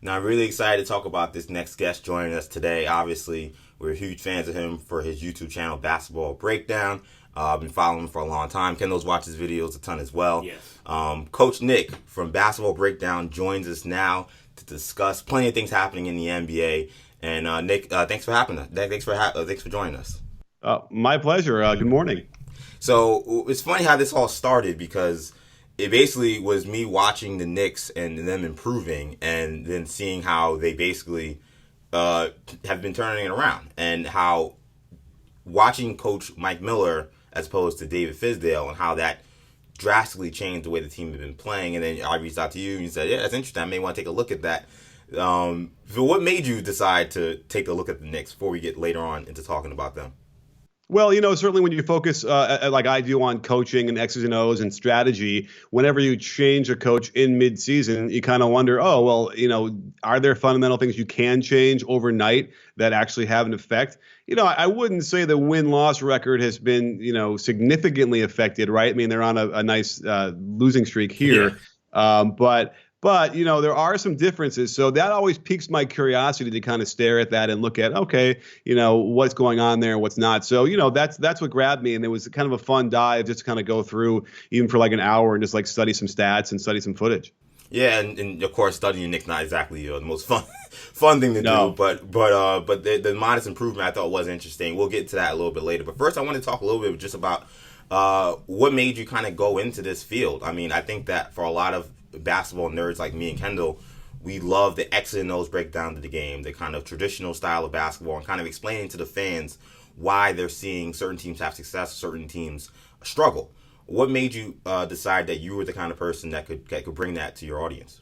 Now, I'm really excited to talk about this next guest joining us today. Obviously, we're huge fans of him for his YouTube channel, Basketball Breakdown. I've been following him for a long time. Kendall's watched his videos a ton as well. Yes. Coach Nick from Basketball Breakdown joins us now to discuss plenty of things happening in the NBA. And Nick, thanks for happening. Thanks for joining us. My pleasure. Good morning. So it's funny how this all started because it basically was me watching the Knicks and them improving, and then seeing how they basically have been turning it around, and how watching Coach Mike Miller as opposed to David Fizdale and how that drastically changed the way the team had been playing. And then I reached out to you and you said, yeah, that's interesting. I may want to take a look at that. So what made you decide to take a look at the Knicks before we get later on into talking about them? Well, certainly when you focus like I do on coaching and X's and O's and strategy, whenever you change a coach in mid-season, you kind of wonder, oh, well, are there fundamental things you can change overnight that actually have an effect? I wouldn't say the win-loss record has been, significantly affected, right? I mean, they're on a nice losing streak here. Yeah. But there are some differences. So that always piques my curiosity to kind of stare at that and look at, okay, what's going on there, what's not. So, that's what grabbed me. And it was kind of a fun dive just to kind of go through even for like an hour and just like study some stats and study some footage. Yeah, and of course, studying Nick's not exactly the most fun thing to do, but the modest improvement I thought was interesting. We'll get to that a little bit later. But first, I want to talk a little bit just about what made you kind of go into this field. I mean, I think that for a lot of basketball nerds like me and Kendall, we love the X and O's breakdown of the game, the kind of traditional style of basketball, and kind of explaining to the fans why they're seeing certain teams have success, certain teams struggle. What made you decide that you were the kind of person that could bring that to your audience?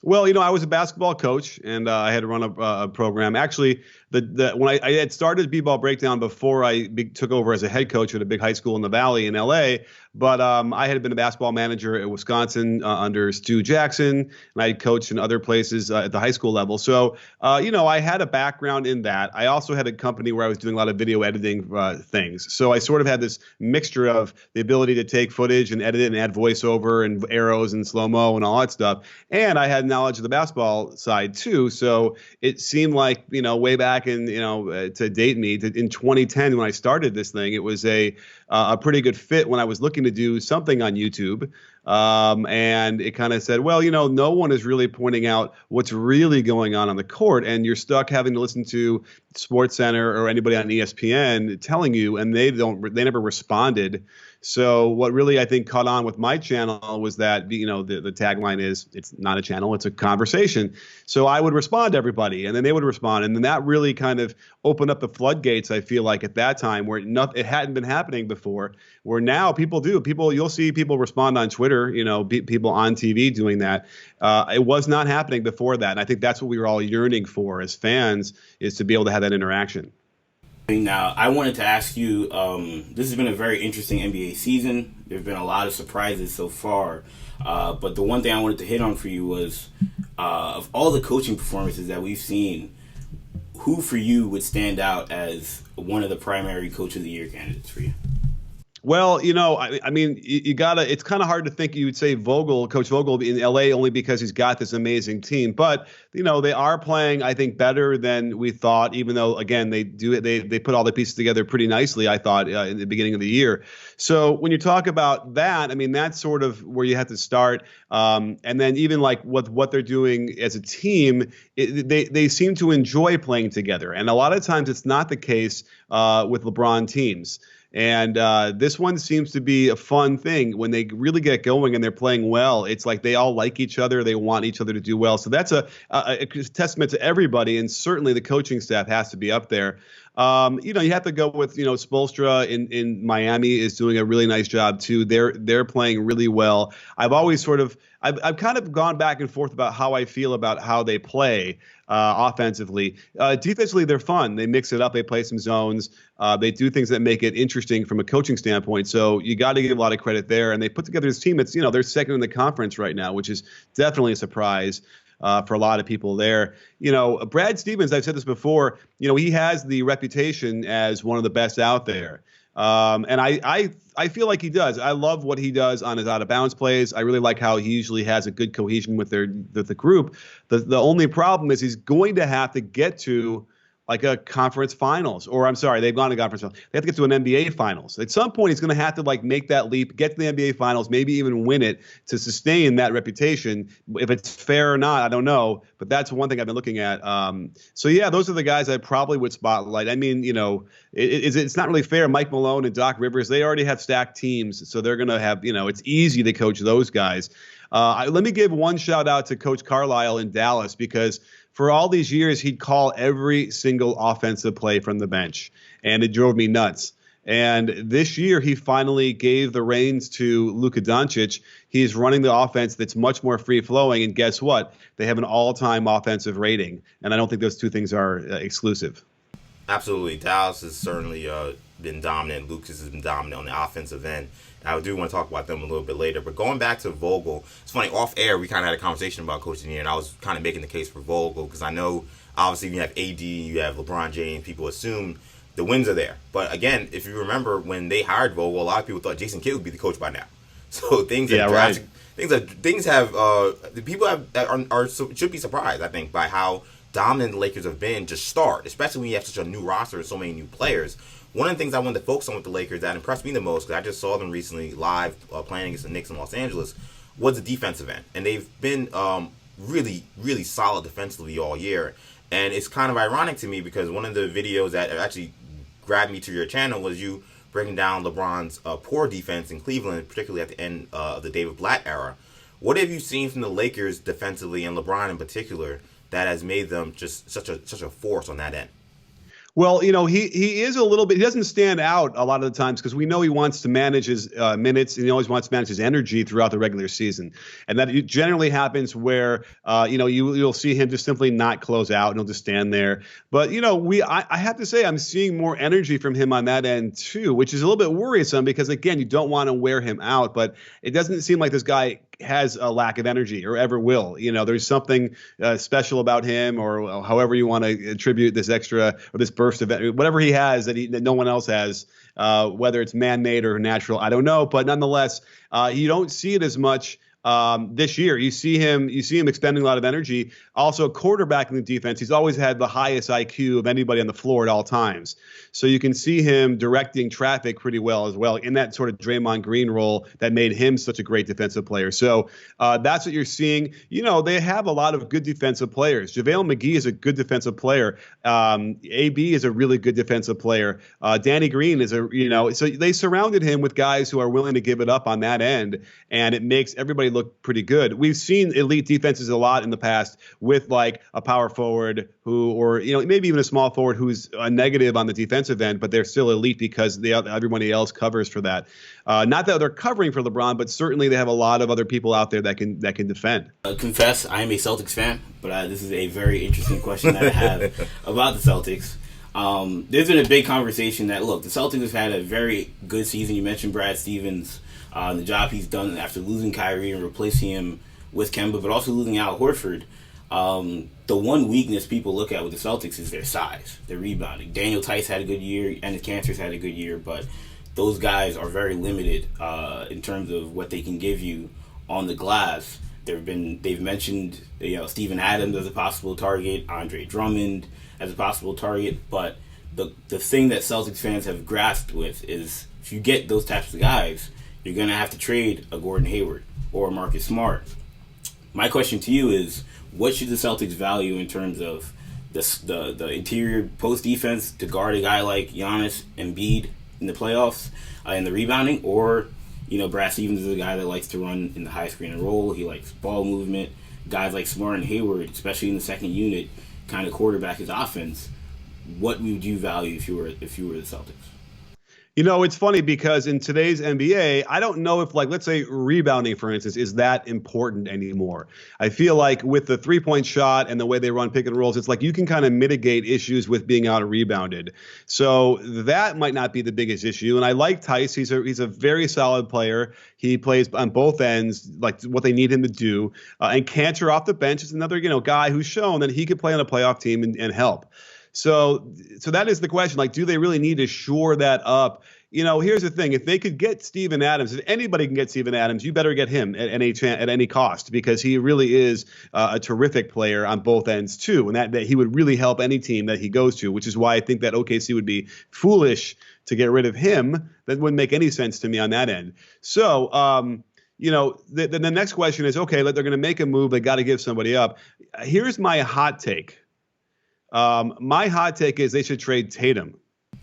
Well, I was a basketball coach, and I had to run a program. Actually, when I had started B-Ball Breakdown before I took over as a head coach at a big high school in the Valley in L.A., but I had been a basketball manager at Wisconsin under Stu Jackson, and I had coached in other places at the high school level. So, I had a background in that. I also had a company where I was doing a lot of video editing things. So I sort of had this mixture of the ability to take footage and edit it and add voiceover and arrows and slow-mo and all that stuff. And I had knowledge of the basketball side too. So it seemed like, way back in, to date me, in 2010 when I started this thing, it was a pretty good fit when I was looking to do something on YouTube. And it kind of said, well, no one is really pointing out what's really going on the court, and you're stuck having to listen to SportsCenter or anybody on ESPN telling you, and they never responded. So what really I think caught on with my channel was that, the tagline is, it's not a channel, it's a conversation. So I would respond to everybody, and then they would respond. And then that really kind of opened up the floodgates, I feel like, at that time, where it hadn't been happening before, where now people do. You'll see people respond on Twitter, people on TV doing that. It was not happening before that. And I think that's what we were all yearning for as fans, is to be able to have that interaction. Now, I wanted to ask you, this has been a very interesting NBA season. There have been a lot of surprises so far. But the one thing I wanted to hit on for you was, of all the coaching performances that we've seen, who for you would stand out as one of the primary Coach of the Year candidates for you? Well, I mean, you gotta. It's kind of hard to think you would say Coach Vogel in LA only because he's got this amazing team. But they are playing, I think, better than we thought. Even though, again, they put all the pieces together pretty nicely, I thought, in the beginning of the year. So when you talk about that, I mean, that's sort of where you have to start. And then even like what they're doing as a team, they seem to enjoy playing together. And a lot of times it's not the case with LeBron teams. And this one seems to be a fun thing when they really get going and they're playing well. It's like they all like each other. They want each other to do well. So that's a testament to everybody. And certainly the coaching staff has to be up there. You have to go with, Spoelstra in Miami is doing a really nice job too. They're playing really well. I've kind of gone back and forth about how I feel about how they play offensively. Defensively, they're fun. They mix it up. They play some zones. They do things that make it interesting from a coaching standpoint. So you got to give a lot of credit there. And they put together this team. It's, they're second in the conference right now, which is definitely a surprise. For a lot of people there. Brad Stevens, I've said this before, he has the reputation as one of the best out there. And I feel like he does. I love what he does on his out of bounds plays. I really like how he usually has a good cohesion with the group. The only problem is he's going to have to get to like a conference finals, or I'm sorry, they've gone to conference finals. They have to get to an NBA finals. At some point, he's going to have to like make that leap, get to the NBA finals, maybe even win it to sustain that reputation. If it's fair or not, I don't know. But that's one thing I've been looking at. So yeah, those are the guys I probably would spotlight. I mean, it's not really fair. Mike Malone and Doc Rivers, they already have stacked teams, so they're going to have, it's easy to coach those guys. Let me give one shout out to Coach Carlisle in Dallas, because for all these years, he'd call every single offensive play from the bench, and it drove me nuts. And this year, he finally gave the reins to Luka Doncic. He's running the offense that's much more free-flowing, and guess what? They have an all-time offensive rating, and I don't think those two things are exclusive. Absolutely. Dallas has certainly been dominant. Lucas has been dominant on the offensive end. I do want to talk about them a little bit later. But going back to Vogel, it's funny, off air, we kind of had a conversation about coaching here, and I was kind of making the case for Vogel because I know, obviously, you have AD, you have LeBron James, people assume the wins are there. But again, if you remember when they hired Vogel, a lot of people thought Jason Kidd would be the coach by now. So things have drastic, should be surprised, I think, by how dominant the Lakers have been to start, especially when you have such a new roster and so many new players. One of the things I wanted to focus on with the Lakers that impressed me the most, because I just saw them recently live playing against the Knicks in Los Angeles, was the defensive end. And they've been really, really solid defensively all year. And it's kind of ironic to me because one of the videos that actually grabbed me to your channel was you breaking down LeBron's poor defense in Cleveland, particularly at the end of the David Blatt era. What have you seen from the Lakers defensively, and LeBron in particular, that has made them just such a force on that end? Well, he is a little bit, he doesn't stand out a lot of the times because we know he wants to manage his minutes, and he always wants to manage his energy throughout the regular season. And that generally happens where, you'll see him just simply not close out and he'll just stand there. But, I have to say I'm seeing more energy from him on that end too, which is a little bit worrisome because, again, you don't want to wear him out, but it doesn't seem like this guy has a lack of energy or ever will. There's something special about him, or however you want to attribute this extra or this burst of whatever he has that no one else has, whether it's man-made or natural, I don't know. But nonetheless, you don't see it as much this year. You see him expending a lot of energy. Also, quarterbacking the defense, he's always had the highest IQ of anybody on the floor at all times. So you can see him directing traffic pretty well as well in that sort of Draymond Green role that made him such a great defensive player. So that's what you're seeing. They have a lot of good defensive players. JaVale McGee is a good defensive player. AB is a really good defensive player. Danny Green is so they surrounded him with guys who are willing to give it up on that end, and it makes everybody look pretty good. We've seen elite defenses a lot in the past with like a power forward or maybe even a small forward who's a negative on the defensive end, but they're still elite because everybody else covers for that. Not that they're covering for LeBron, but certainly they have a lot of other people out there that can defend. Confess, I am a Celtics fan, but this is a very interesting question that I have about the Celtics. There's been a big conversation that, look, the Celtics have had a very good season. You mentioned Brad Stevens, the job he's done after losing Kyrie and replacing him with Kemba, but also losing Al Horford. The one weakness people look at with the Celtics is their size, their rebounding. Daniel Tice had a good year, and the Cancers had a good year, but those guys are very limited in terms of what they can give you on the glass. They've mentioned Steven Adams as a possible target, Andre Drummond as a possible target, but the thing that Celtics fans have grasped with is if you get those types of guys, you're going to have to trade a Gordon Hayward or a Marcus Smart. My question to you is, what should the Celtics value in terms of the interior post defense to guard a guy like Giannis Embiid in the playoffs in the rebounding? Or, Brad Stevens is a guy that likes to run in the high screen and roll. He likes ball movement. Guys like Smart and Hayward, especially in the second unit, kind of quarterback his offense. What would you value if you were the Celtics? It's funny because in today's NBA, I don't know if, let's say rebounding, for instance, is that important anymore. I feel like with the three-point shot and the way they run pick and rolls, it's like you can kind of mitigate issues with being out rebounded. So that might not be the biggest issue. And I like Tice. He's a very solid player. He plays on both ends, like what they need him to do. And Cantor off the bench is another, guy who's shown that he could play on a playoff team and help. So that is the question. Do they really need to shore that up? here's the thing. If they could get Steven Adams, if anybody can get Steven Adams, you better get him at any cost, because he really is a terrific player on both ends too. And that he would really help any team that he goes to, which is why I think that OKC would be foolish to get rid of him. That wouldn't make any sense to me on that end. So, the next question is, okay, they're going to make a move. They got to give somebody up. Here's my hot take. My hot take is they should trade Tatum.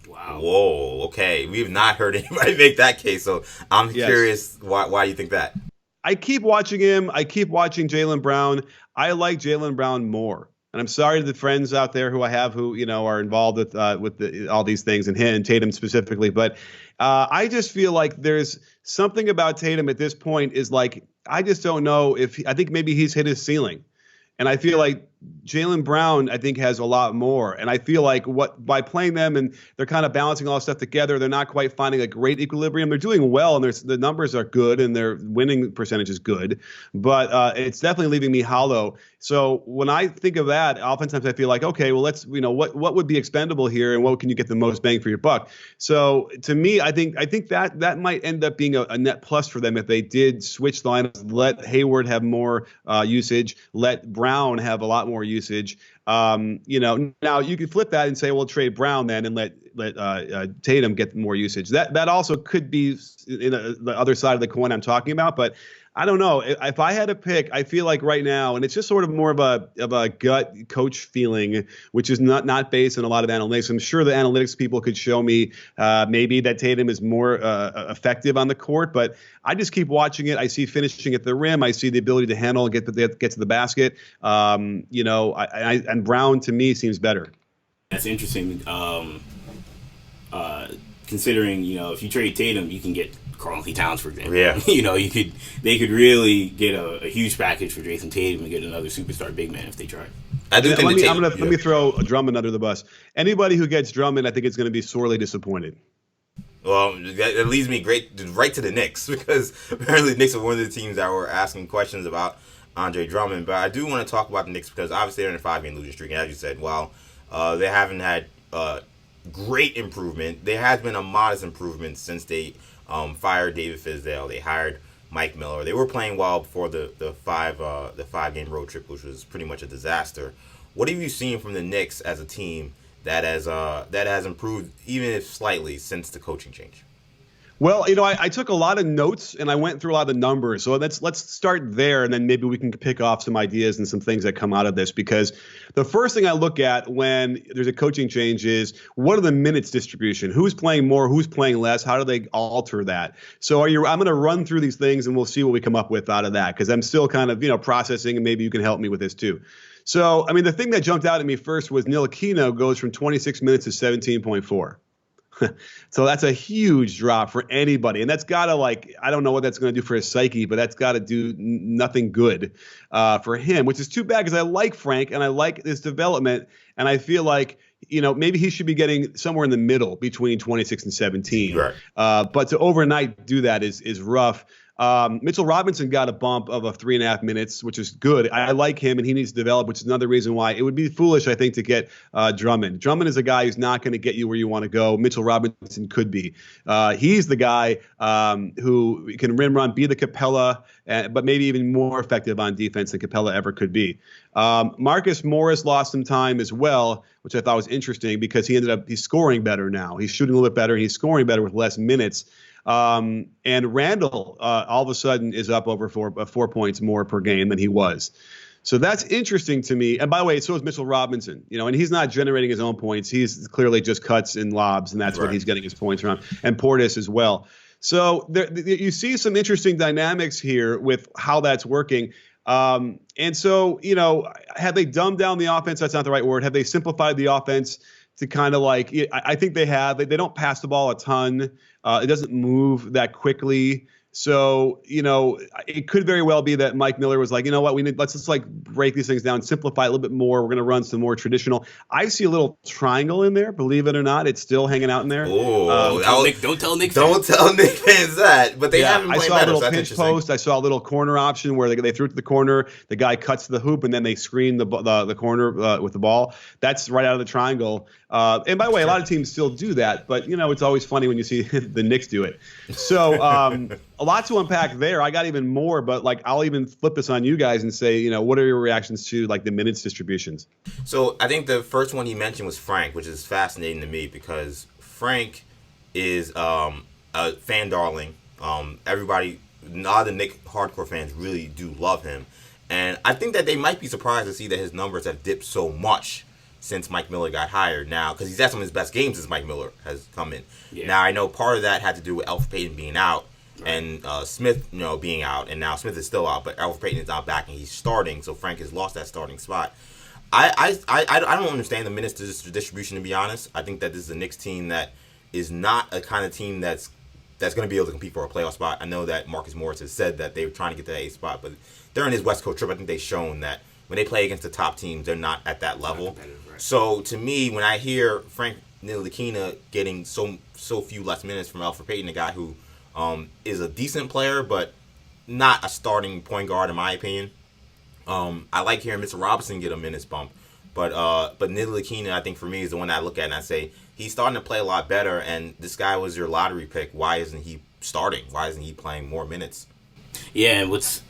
Wow. Whoa. Okay. We've not heard anybody make that case. So I'm curious why you think that. I keep watching him. I keep watching Jaylen Brown. I like Jaylen Brown more. And I'm sorry to the friends out there who I have who, are involved with all these things, and Tatum specifically. But I just feel like there's something about Tatum at this point is like, I just don't know I think maybe he's hit his ceiling. And I feel like Jaylen Brown, I think, has a lot more. And I feel like by playing them and they're kind of balancing all this stuff together, they're not quite finding a great equilibrium. They're doing well, and the numbers are good, and their winning percentage is good. But it's definitely leaving me hollow. So when I think of that, oftentimes I feel like, okay, well, let's, what would be expendable here, and what can you get the most bang for your buck? So to me, I think that might end up being a net plus for them if they did switch the lineups, let Hayward have more usage, let Brown have a lot more usage. Now you could flip that and say, well, trade Brown then and let Tatum get more usage. That also could be the other side of the coin I'm talking about, but I don't know. If I had to pick, I feel like right now, and it's just sort of more of a gut coach feeling, which is not based on a lot of analytics. I'm sure the analytics people could show me maybe that Tatum is more effective on the court, but I just keep watching it. I see finishing at the rim. I see the ability to handle and get to the basket. And Brown to me seems better. That's interesting. Considering if you trade Tatum, you can get Karl-Anthony Towns, for example. Yeah. They could really get a huge package for Jason Tatum and get another superstar big man if they tried. I do think let me throw Drummond under the bus. Anybody who gets Drummond, I think it's going to be sorely disappointed. Well, that leads me right to the Knicks, because apparently the Knicks are one of the teams that were asking questions about Andre Drummond. But I do want to talk about the Knicks because obviously they're in a 5-game losing streak. And as you said, while they haven't had great improvement, there has been a modest improvement since they fired David Fizdale. They hired Mike Miller. They were playing well before the 5-game road trip, which was pretty much a disaster. What have you seen from the Knicks as a team that has improved, even if slightly, since the coaching change? Well, I took a lot of notes and I went through a lot of the numbers. So let's start there, and then maybe we can pick off some ideas and some things that come out of this. Because the first thing I look at when there's a coaching change is, what are the minutes distribution? Who's playing more? Who's playing less? How do they alter that? So I'm going to run through these things and we'll see what we come up with out of that, because I'm still kind of processing, and maybe you can help me with this too. So the thing that jumped out at me first was Ntilikina goes from 26 minutes to 17.4. So that's a huge drop for anybody. And that's got to, I don't know what that's going to do for his psyche, but that's got to do nothing good for him, which is too bad, because I like Frank and I like his development. And I feel like, maybe he should be getting somewhere in the middle between 26 and 17. Right. But to overnight do that is rough. Mitchell Robinson got a bump of 3.5 minutes, which is good. I like him, and he needs to develop, which is another reason why it would be foolish, I think, to get Drummond. Drummond is a guy who's not going to get you where you want to go. Mitchell Robinson could be. He's the guy who can rim run, be the Capella, but maybe even more effective on defense than Capella ever could be. Marcus Morris lost some time as well, which I thought was interesting, because he's scoring better now. He's shooting a little bit better, and he's scoring better with less minutes. And Randall all of a sudden is up over 4 points more per game than he was. So that's interesting to me. And by the way, so is Mitchell Robinson, and he's not generating his own points. He's clearly just cuts and lobs, and that's what he's getting his points from. And Portis as well. So you see some interesting dynamics here with how that's working. And so, have they dumbed down the offense? That's not the right word. Have they simplified the offense to kind of I think they have. They don't pass the ball a ton. It doesn't move that quickly. So, it could very well be that Mike Miller was like, you know what, let's just like break these things down, simplify a little bit more. We're going to run some more traditional. I see a little triangle in there. Believe it or not, it's still hanging out in there. Don't tell Nick fans that. But they haven't played better. I saw a little pinch post. I saw a little corner option where they threw it to the corner. The guy cuts to the hoop, and then they screen the corner with the ball. That's right out of the triangle. And by the way, a lot of teams still do that, but it's always funny when you see the Knicks do it. So a lot to unpack there. I got even more, but like I'll even flip this on you guys and say, what are your reactions to like the minutes distributions? So I think the first one he mentioned was Frank, which is fascinating to me because Frank is a fan darling. Everybody, a lot of the Knicks hardcore fans really do love him, and I think that they might be surprised to see that his numbers have dipped so much since Mike Miller got hired now, because he's had some of his best games since Mike Miller has come in. Yeah. Now, I know part of that had to do with Elfrid Payton being out and Smith, being out, and now Smith is still out, but Elfrid Payton is not back and he's starting, so Frank has lost that starting spot. I don't understand the minutes distribution, to be honest. I think that this is a Knicks team that is not a kind of team that's going to be able to compete for a playoff spot. I know that Marcus Morris has said that they were trying to get to that 8th spot, but during his West Coast trip, I think they've shown that when they play against the top teams, they're not at that level. So to me, when I hear Frank Ntilikina getting so few less minutes from Elfrid Payton, a guy who is a decent player but not a starting point guard in my opinion, I like hearing Mr. Robinson get a minutes bump. But Ntilikina, I think for me, is the one I look at and I say he's starting to play a lot better. And this guy was your lottery pick. Why isn't he starting? Why isn't he playing more minutes? Yeah, and what's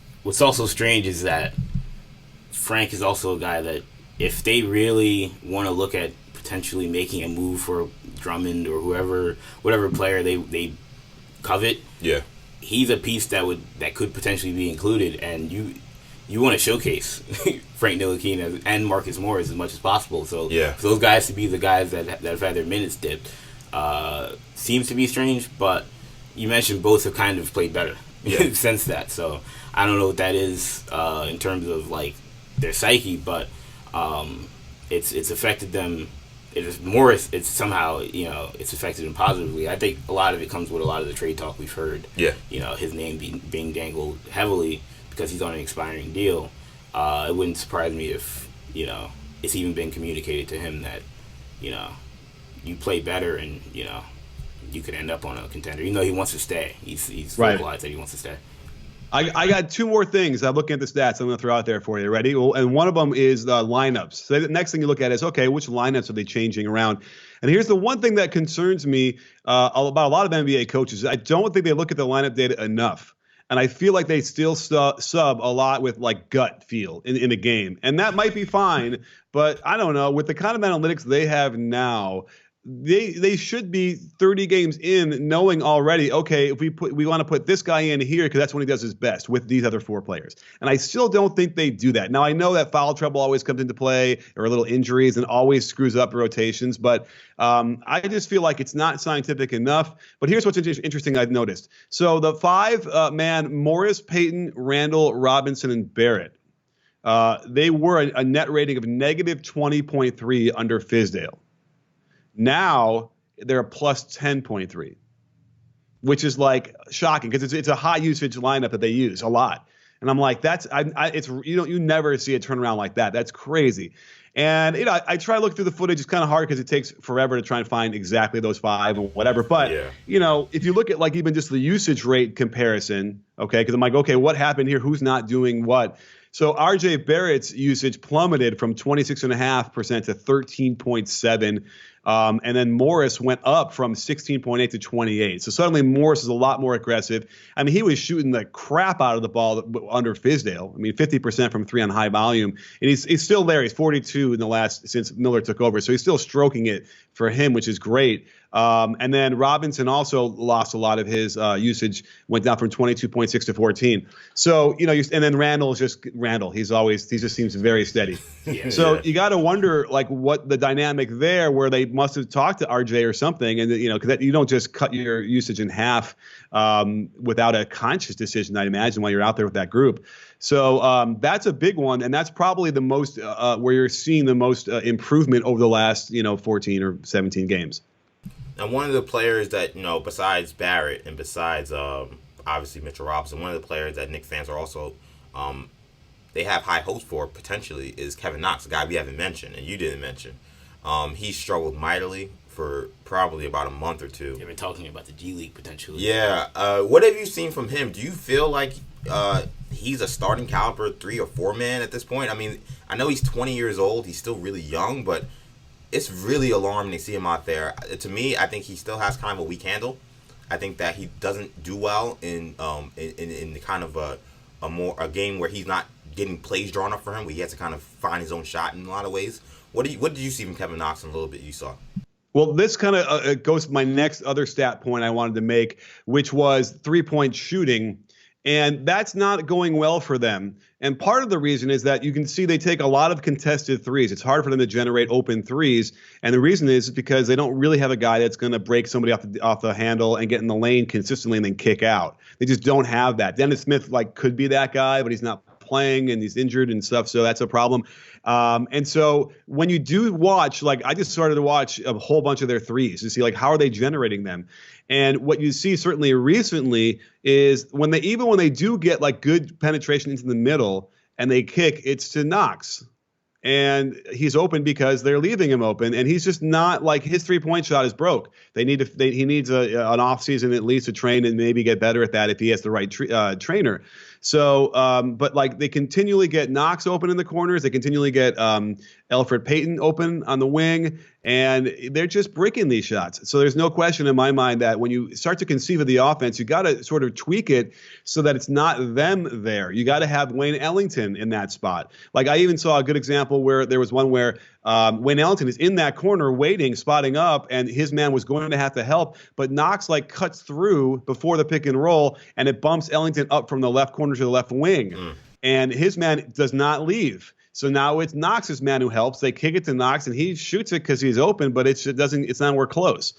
also strange is that Frank is also a guy that, if they really want to look at potentially making a move for Drummond or whatever player they covet, yeah, he's a piece that could potentially be included, and you want to showcase Frank Ntilikina and Marcus Morris as much as possible. So yeah, for those guys to be the guys that have had their minutes dipped seems to be strange. But you mentioned both have kind of played better since that. So I don't know what that is in terms of like their psyche, but it's affected them. It's somehow it's affected him positively. I think a lot of it comes with a lot of the trade talk we've heard. Yeah, his name being dangled heavily because he's on an expiring deal. It wouldn't surprise me if it's even been communicated to him that you play better and you could end up on a contender. Even though he wants to stay, he's vocalized that he wants to stay. I got two more things. I'm looking at the stats I'm going to throw out there for you. Ready? Well, and one of them is the lineups. So the next thing you look at is, okay, which lineups are they changing around? And here's the one thing that concerns me about a lot of NBA coaches. I don't think they look at the lineup data enough. And I feel like they still sub a lot with like gut feel in the game. And that might be fine, but I don't know. With the kind of analytics they have now, they should be 30 games in knowing already, okay, if we want to put this guy in here because that's when he does his best with these other 4 players. And I still don't think they do that. Now, I know that foul trouble always comes into play or little injuries and always screws up rotations, but I just feel like it's not scientific enough. But here's what's interesting I've noticed. So the 5-man, Morris, Payton, Randall, Robinson, and Barrett, they were a net rating of negative 20.3 under Fizdale. Now they're a plus 10.3, which is like shocking because it's a high usage lineup that they use a lot. And I'm like, you never see a turnaround like that. That's crazy. And I try to look through the footage. It's kind of hard because it takes forever to try and find exactly those 5 or whatever. But if you look at like even just the usage rate comparison, okay, because I'm like, okay, what happened here? Who's not doing what? So RJ Barrett's usage plummeted from 26.5% to 13.7%. And then Morris went up from 16.8 to 28. So suddenly Morris is a lot more aggressive. I mean, he was shooting the crap out of the ball under Fizdale. I mean, 50% from 3 on high volume. And he's still there. He's 42 in the last since Miller took over. So he's still stroking it for him, which is great. And then Robinson also lost a lot of his usage, went down from 22.6 to 14. So, and then Randall is just Randall. He just seems very steady. You got to wonder like what the dynamic there where they must have talked to RJ or something. And, because you don't just cut your usage in half without a conscious decision, I'd imagine, while you're out there with that group. So that's a big one. And that's probably the most where you're seeing the most improvement over the last, 14 or 17 games. Now, one of the players that, besides Barrett and besides obviously Mitchell Robinson. One of the players that Knicks fans are also they have high hopes for potentially is Kevin Knox, a guy we haven't mentioned and you didn't mention. He struggled mightily for probably about a month or two. They've been talking about the G League potentially. Yeah. What have you seen from him? Do you feel like he's a starting caliber 3 or 4 man at this point? I mean, I know he's 20 years old. He's still really young, but it's really alarming to see him out there. To me, I think he still has kind of a weak handle. I think that he doesn't do well in kind of a game where he's not getting plays drawn up for him, where he has to kind of find his own shot in a lot of ways. What did you see from Kevin Knox in a little bit you saw? Well, this kind of goes to my next other stat point I wanted to make, which was 3-point shooting. And that's not going well for them. And part of the reason is that you can see they take a lot of contested threes. It's hard for them to generate open threes. And the reason is because they don't really have a guy that's going to break somebody off the handle and get in the lane consistently and then kick out. They just don't have that. Dennis Smith could be that guy, but he's not playing and he's injured and stuff. So that's a problem. And so when you do watch, I just started to watch a whole bunch of their threes to see how are they generating them. And what you see certainly recently is when they do get good penetration into the middle and they kick, it's to Knox. And he's open because they're leaving him open, and he's just not his 3-point shot is broke. He needs an off season at least to train and maybe get better at that if he has the right trainer. So, but they continually get Knox open in the corners. They continually get Elfrid Payton open on the wing, and they're just breaking these shots. So there's no question in my mind that when you start to conceive of the offense, you got to sort of tweak it so that it's not them there. You got to have Wayne Ellington in that spot. I even saw a good example where there was one where Wayne Ellington is in that corner waiting, spotting up, and his man was going to have to help, but Knox cuts through before the pick and roll, and it bumps Ellington up from the left corner to the left wing, and his man does not leave. So now it's Knox's man who helps. They kick it to Knox, and he shoots it because he's open, but it's not anywhere close.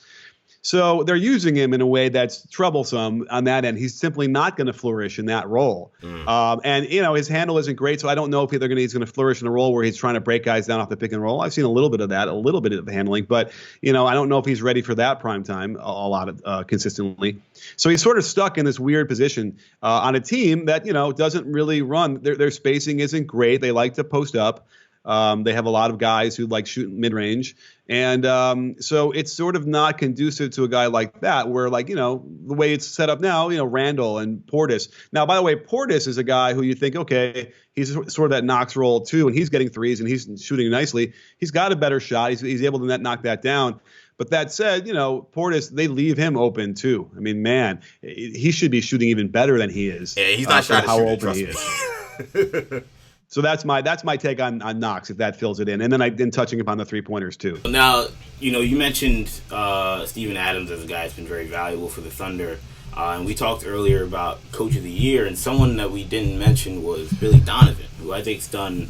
So they're using him in a way that's troublesome on that end. He's simply not going to flourish in that role. And, his handle isn't great, so I don't know if he's going to flourish in a role where he's trying to break guys down off the pick and roll. I've seen a little bit of that, a little bit of the handling, but, I don't know if he's ready for that prime time a lot of consistently. So he's sort of stuck in this weird position on a team that, doesn't really run. Their spacing isn't great. They like to post up. They have a lot of guys who shoot mid-range. And so it's sort of not conducive to a guy like that where, the way it's set up now, Randall and Portis. Now, by the way, Portis is a guy who you think, okay, he's sort of that Knox role too, and he's getting threes and he's shooting nicely. He's got a better shot. He's able to knock that down. But that said, Portis, they leave him open too. I mean, man, he should be shooting even better than he is. Yeah, he's not trying to shoot open he is. So that's my take on Knox, if that fills it in. And then touching upon the 3-pointers too. Now, you mentioned Steven Adams as a guy who's been very valuable for the Thunder. And we talked earlier about Coach of the Year, and someone that we didn't mention was Billy Donovan, who I think's done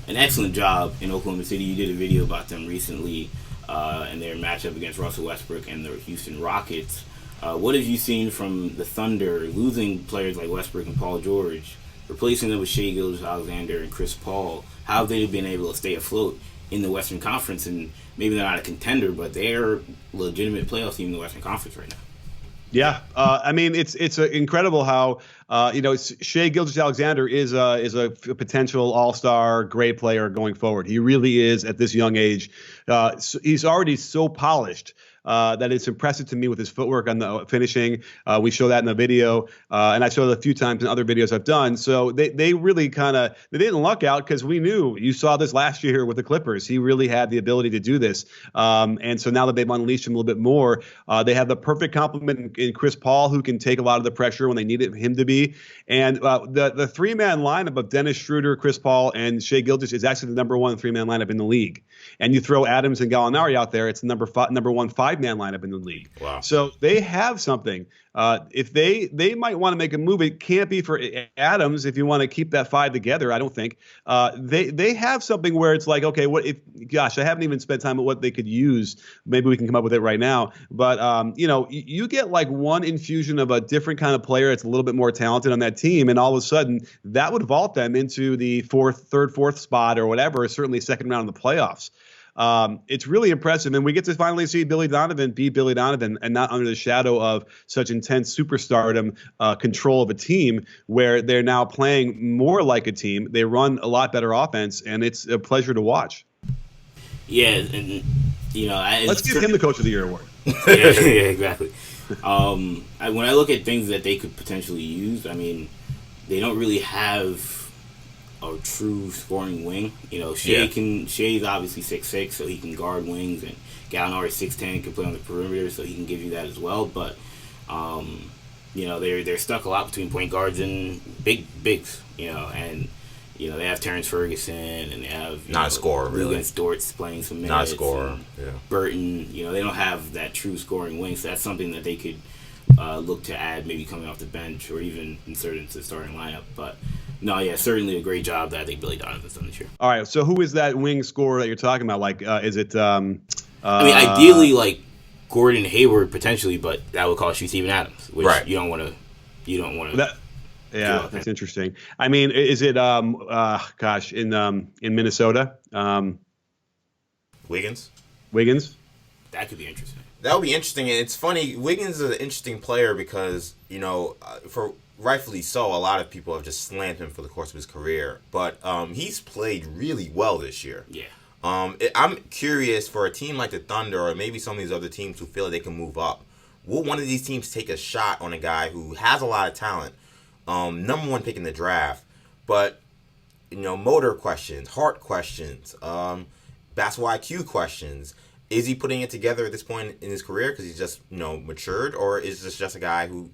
an excellent job in Oklahoma City. You did a video about them recently and their matchup against Russell Westbrook and the Houston Rockets. What have you seen from the Thunder losing players like Westbrook and Paul George, replacing them with Shai Gilgeous-Alexander and Chris Paul? How have they been able to stay afloat in the Western Conference? And maybe they're not a contender, but they're a legitimate playoff team in the Western Conference right now. Yeah, I mean it's incredible how Shai Gilgeous-Alexander is a potential all-star great player going forward. He really is at this young age. He's already so polished that it's impressive to me with his footwork on the finishing. We show that in the video, and I showed it a few times in other videos I've done. So they really they didn't luck out because we knew. You saw this last year with the Clippers. He really had the ability to do this. And so now that they've unleashed him a little bit more, they have the perfect complement in Chris Paul, who can take a lot of the pressure when they need him to be. And the 3-man lineup of Dennis Schroeder, Chris Paul, and Shai Gilgeous is actually the number 1 3-man lineup in the league. And you throw Adams and Gallinari out there, it's the number 1 5-man lineup in the league. Wow. So they have something. If they might want to make a move, it can't be for Adams if you want to keep that 5 together. I don't think they have something where it's okay, what if? Gosh, I haven't even spent time on what they could use. Maybe we can come up with it right now. But you get one infusion of a different kind of player that's a little bit more talented on that team, and all of a sudden that would vault them into the third, fourth spot or whatever. Certainly second round of the playoffs. It's really impressive. And we get to finally see Billy Donovan be Billy Donovan and not under the shadow of such intense superstardom, control of a team where they're now playing more like a team. They run a lot better offense, and it's a pleasure to watch. Yeah, and let's give him the Coach of the Year award. Yeah, exactly. When I look at things that they could potentially use, I mean, they don't really have a true scoring wing. Shea's obviously 6'6", so he can guard wings, and Gallinari's 6'10", can play on the perimeter, so he can give you that as well. But they're stuck a lot between point guards and bigs. And they have Terrence Ferguson, and they have not a scorer really. Against Dortz playing some minutes. Not a scorer. Yeah. Burton, they don't have that true scoring wing, so that's something that they could look to add, maybe coming off the bench or even insert into the starting lineup. But no, yeah, certainly a great job that I think Billy Donovan's done this year. All right, so who is that wing scorer that you're talking about? Like, is it? I mean, ideally, like Gordon Hayward potentially, but that would cost you Steven Adams, which you don't want to. Yeah, that's interesting. I mean, is it in Minnesota? Wiggins? That could be interesting. That would be interesting. And it's funny, Wiggins is an interesting player because, for rightfully so, a lot of people have just slammed him for the course of his career. But he's played really well this year. Yeah. I'm curious for a team like the Thunder or maybe some of these other teams who feel like they can move up. Will one of these teams take a shot on a guy who has a lot of talent? Number one pick in the draft, but motor questions, heart questions, basketball IQ questions. Is he putting it together at this point in his career because he's just matured, or is this just a guy who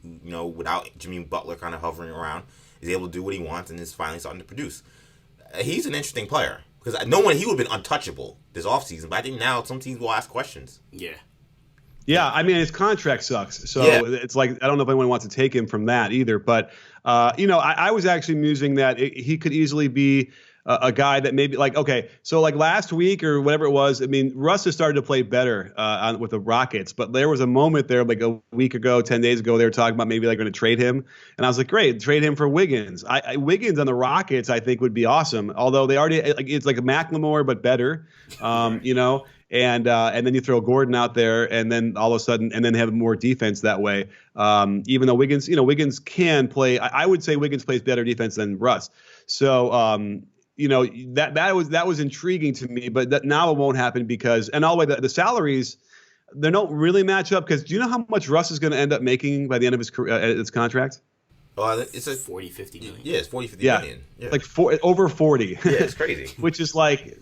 without Jimmy Butler kind of hovering around is able to do what he wants and is finally starting to produce? He's an interesting player because he would have been untouchable this offseason, but I think now some teams will ask questions. Yeah, I mean, his contract sucks. So it's like, I don't know if anyone wants to take him from that either. But, I was actually musing that he could easily be a guy that maybe so last week or whatever it was, I mean, Russ has started to play better with the Rockets. But there was a moment there like a week ago, 10 days ago, they were talking about maybe going to trade him. And I was like, great, trade him for Wiggins. Wiggins on the Rockets, I think, would be awesome. Although they already, it's like a McLemore, but better, And then you throw Gordon out there, and then all of a sudden, and then have more defense that way. Even though Wiggins can play, I would say Wiggins plays better defense than Russ. So that was intriguing to me, but now it won't happen because, and all the way the salaries, they don't really match up. Because do you know how much Russ is going to end up making by the end of his career, his contract? It's a 40-50 million. Yeah, it's 40-50 million. Yeah. Like over 40. Yeah, it's crazy. Which is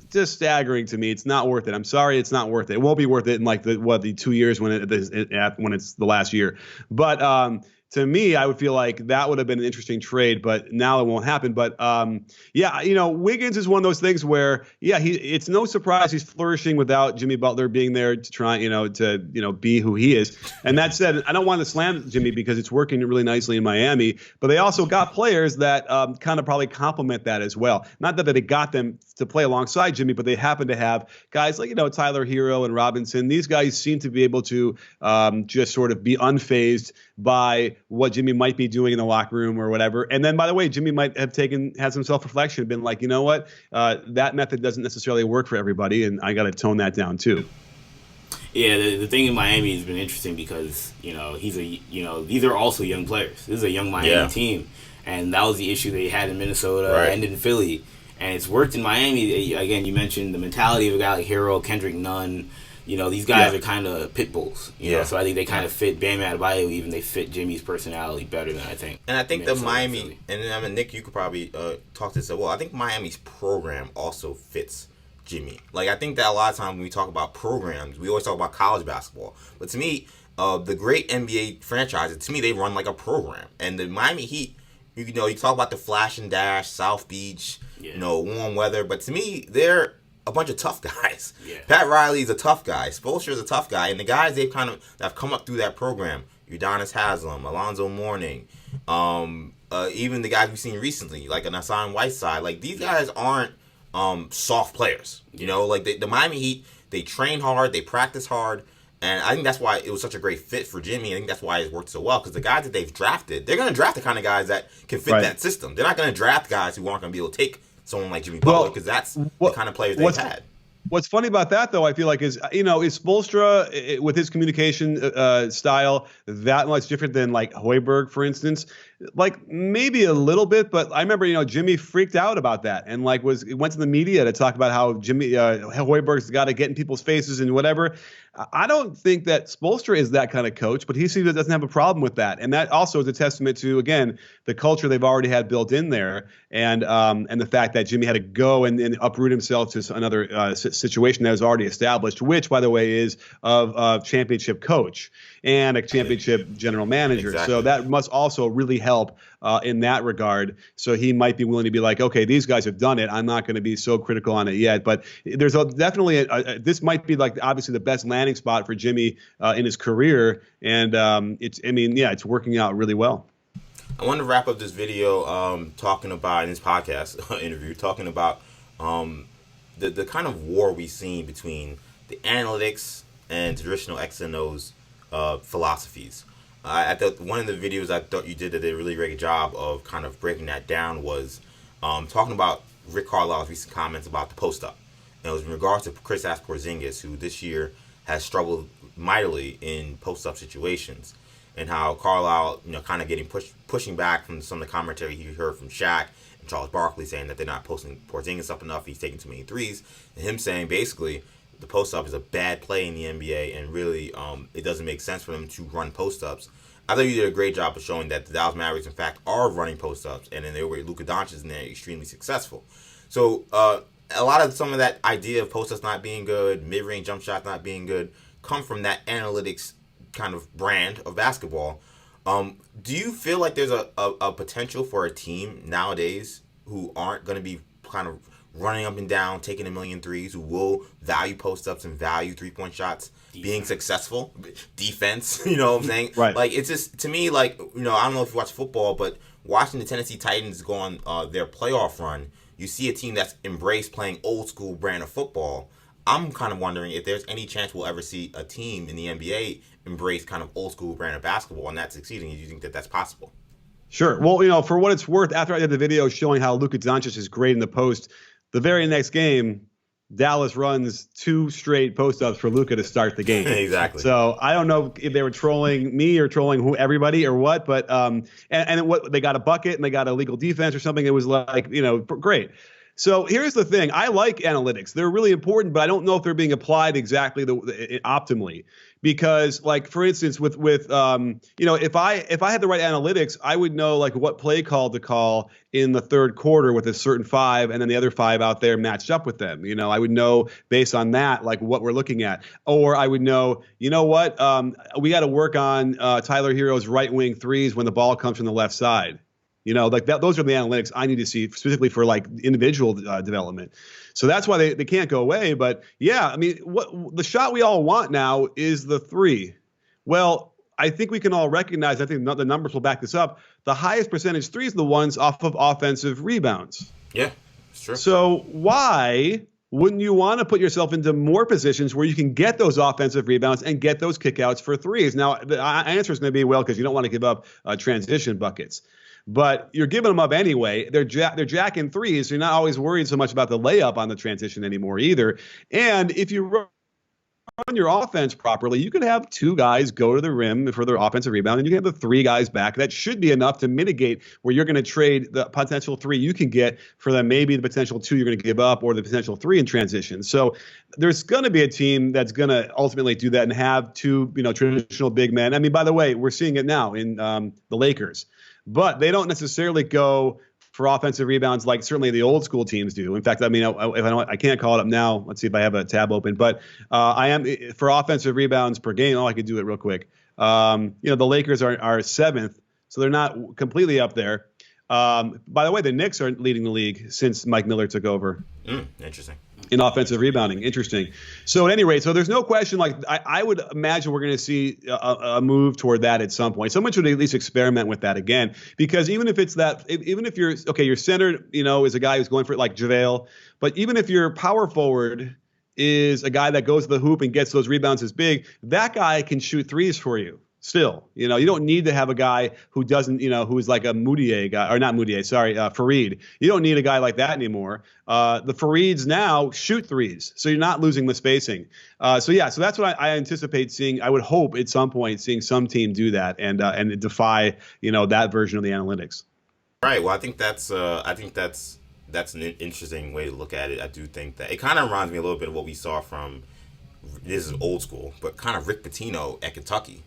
just staggering to me. It's not worth it. I'm sorry, it's not worth it. It won't be worth it in the 2 years when it's the last year. But to me, I would feel like that would have been an interesting trade, but now it won't happen. But Wiggins is one of those things where it's no surprise he's flourishing without Jimmy Butler being there to try to be who he is. And that said, I don't want to slam Jimmy because it's working really nicely in Miami, but they also got players that kind of probably complement that as well. Not that they got them to play alongside Jimmy, but they happen to have guys like Tyler Hero and Robinson. These guys seem to be able to just sort of be unfazed by what Jimmy might be doing in the locker room or whatever. And then, by the way, Jimmy might have had some self-reflection, been like, you know what, that method doesn't necessarily work for everybody, and I got to tone that down too. Yeah, the thing in Miami has been interesting because these are also young players. This is a young Miami team, and that was the issue they had in Minnesota and in Philly, and it's worked in Miami. Again, you mentioned the mentality of a guy like Hero, Kendrick Nunn. These guys are kind of pit bulls. So I think they kind of fit Bam Adebayo. Even they fit Jimmy's personality better than I think. And I think the Miami, and Nick, you could probably talk to this as well. I think Miami's program also fits Jimmy. I think that a lot of times when we talk about programs, we always talk about college basketball. But to me, the great NBA franchises, to me, they run like a program. And the Miami Heat, you talk about the flash and dash, South Beach, warm weather. But to me, they're a bunch of tough guys. Yeah. Pat Riley's a tough guy. Spoelstra's a tough guy. And the guys that have come up through that program, Udonis Haslem, Alonzo Mourning, even the guys we've seen recently, like an Hassan Whiteside, these guys aren't soft players. The Miami Heat, they train hard, they practice hard, and I think that's why it was such a great fit for Jimmy. I think that's why it worked so well, because the guys that they've drafted, they're going to draft the kind of guys that can fit that system. They're not going to draft guys who aren't going to be able to take someone like Jimmy Butler, because that's the kind of players they've had. What's funny about that, though, I feel like is Spoelstra with his communication style that much different than like Hoiberg, for instance? Like maybe a little bit, but I remember Jimmy freaked out about that and like went to the media to talk about how Hoiberg's got to get in people's faces and whatever. I don't think that Spoelstra is that kind of coach, but he seems doesn't have a problem with that, and that also is a testament to again the culture they've already had built in there, and the fact that Jimmy had to go and uproot himself to another situation that was already established, which by the way is of a championship coach and a championship general manager. Exactly. So that must also really help in that regard. So he might be willing to be like, okay, these guys have done it. I'm not going to be so critical on it yet. But there's definitely this might be like obviously the best landing spot for Jimmy in his career. And it's working out really well. I want to wrap up this video talking about in this podcast interview, talking about the kind of war we've seen between the analytics and traditional X and O's philosophies. I thought one of the videos I thought you did a really great job of kind of breaking that down was talking about Rick Carlisle's recent comments about the post-up. And it was in regards to Kristaps Porzingis, who this year has struggled mightily in post-up situations, and how Carlisle, kind of getting pushing back from some of the commentary he heard from Shaq and Charles Barkley saying that they're not posting Porzingis up enough, he's taking too many threes, and him saying basically the post-up is a bad play in the NBA, and really it doesn't make sense for them to run post-ups. I thought you did a great job of showing that the Dallas Mavericks, in fact, are running post-ups, and then they were Luka Doncic, and they're extremely successful. So a lot of some of that idea of post-ups not being good, mid-range jump shots not being good, come from that analytics kind of brand of basketball. Do you feel like there's a potential for a team nowadays who aren't going to be kind of running up and down, taking a million threes, who will value post-ups and value three-point shots, being successful, defense, you know what I'm saying? Right. Like, it's just, to me, like, I don't know if you watch football, but watching the Tennessee Titans go on their playoff run, you see a team that's embraced playing old-school brand of football. I'm kind of wondering if there's any chance we'll ever see a team in the NBA embrace kind of old-school brand of basketball and that's succeeding. Do you think that that's possible? Sure. Well, for what it's worth, after I did the video showing how Luka Doncic is great in the post, the very next game, Dallas runs 2 straight post-ups for Luka to start the game. Exactly. So I don't know if they were trolling me or trolling everybody or what, but and what they got a bucket and they got a legal defense or something. It was like, great. So here's the thing. I like analytics. They're really important, but I don't know if they're being applied exactly optimally. Because, like, for instance, with if I had the right analytics, I would know like what play call to call in the third quarter with a certain 5, and then the other 5 out there matched up with them. I would know based on that like what we're looking at, or I would know, what, we got to work on Tyler Hero's right wing threes when the ball comes from the left side. Like that, those are the analytics I need to see specifically for like individual development. So that's why they can't go away. But yeah, what the shot we all want now is the 3. Well, I think we can all recognize, I think the numbers will back this up, the highest percentage threes are the ones off of offensive rebounds. Yeah, it's true. So why wouldn't you want to put yourself into more positions where you can get those offensive rebounds and get those kickouts for threes? Now, the answer is going to be, well, because you don't want to give up transition buckets. But you're giving them up anyway. They're jacking threes, so you're not always worried so much about the layup on the transition anymore either. And if you run your offense properly, you could have 2 guys go to the rim for their offensive rebound, and you can have the 3 guys back. That should be enough to mitigate where you're going to trade the potential 3 you can get for them, maybe the potential 2 you're going to give up, or the potential 3 in transition. So there's going to be a team that's going to ultimately do that and have 2, traditional big men. By the way, we're seeing it now in the Lakers. But they don't necessarily go for offensive rebounds like certainly the old school teams do. In fact, I can't call it up now. Let's see if I have a tab open. But I am for offensive rebounds per game. Oh, I could do it real quick. The Lakers are 7th, so they're not completely up there. By the way, the Knicks are leading the league since Mike Miller took over. Interesting. In offensive rebounding. Interesting. So at any rate, so there's no question, like I would imagine we're going to see a move toward that at some point. Someone should at least experiment with that again, because even if it's that, even if your center, is a guy who's going for it like JaVale, but even if your power forward is a guy that goes to the hoop and gets those rebounds as big, that guy can shoot threes for you. Still, you don't need to have a guy who doesn't, who is like a Moutier guy, or not Moutier, sorry, Fareed. You don't need a guy like that anymore. The Fareeds now shoot threes, so you're not losing the spacing. So that's what I anticipate seeing. I would hope at some point seeing some team do that and defy, that version of the analytics. Right. Well, I think that's an interesting way to look at it. I do think that it kind of reminds me a little bit of what we saw from, this is old school, but kind of Rick Pitino at Kentucky.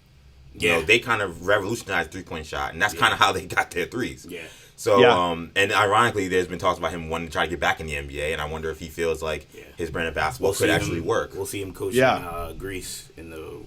They kind of revolutionized three-point shot, and that's kind of how they got their threes. Yeah. So, and ironically, there's been talks about him wanting to try to get back in the NBA, and I wonder if he feels like his brand of basketball could actually work. We'll see him coaching Greece in the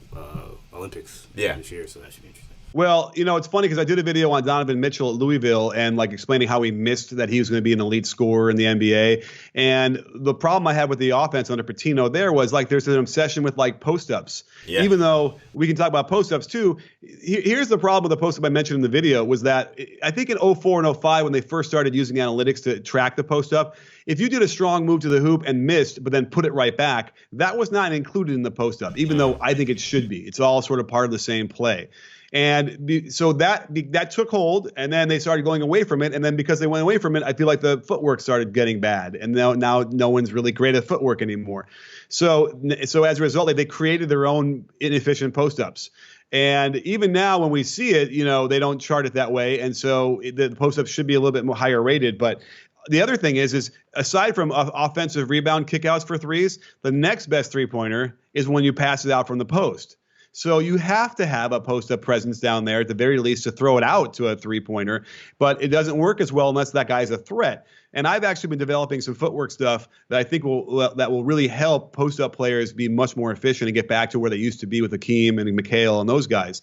Olympics this year, so that should be interesting. Well, it's funny because I did a video on Donovan Mitchell at Louisville and like explaining how he missed that he was going to be an elite scorer in the NBA. And the problem I had with the offense under Pitino there was like there's an obsession with like post-ups. Yeah. Even though we can talk about post-ups too. Here's the problem with the post-up I mentioned in the video was that I think in 04 and 05 when they first started using analytics to track the post-up, if you did a strong move to the hoop and missed but then put it right back, that was not included in the post-up, even though I think it should be. It's all sort of part of the same play. And so that took hold, and then they started going away from it. And then because they went away from it, I feel like the footwork started getting bad. And now no one's really great at footwork anymore. So as a result, they created their own inefficient post-ups. And even now when we see it, they don't chart it that way. And so the post-ups should be a little bit more higher rated. But the other thing is aside from offensive rebound kickouts for threes, the next best three-pointer is when you pass it out from the post. So you have to have a post-up presence down there at the very least to throw it out to a three-pointer, but it doesn't work as well unless that guy's a threat. And I've actually been developing some footwork stuff that I think will really help post-up players be much more efficient and get back to where they used to be with Hakeem and McHale and those guys.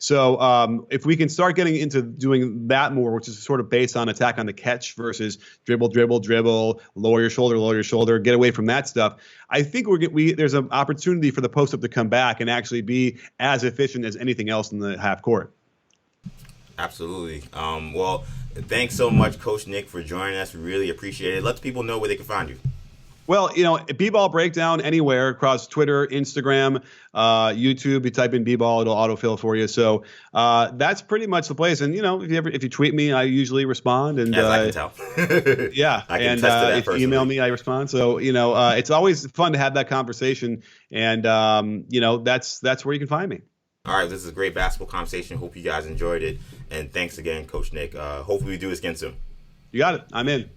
So if we can start getting into doing that more, which is sort of based on attack on the catch versus dribble, lower your shoulder, get away from that stuff, I think there's an opportunity for the post-up to come back and actually be as efficient as anything else in the half court. Absolutely. Well, thanks so much, Coach Nick, for joining us. We really appreciate it. Let people know where they can find you. Well, BBallBreakdown anywhere across Twitter, Instagram, YouTube. You type in BBall, it'll autofill for you. So that's pretty much the place. And if you tweet me, I usually respond. And as I can tell. Yeah, I can attest to that if you email me, I respond. So it's always fun to have that conversation. And that's where you can find me. All right, this is a great basketball conversation. Hope you guys enjoyed it. And thanks again, Coach Nick. Hopefully we do this again soon. You got it. I'm in.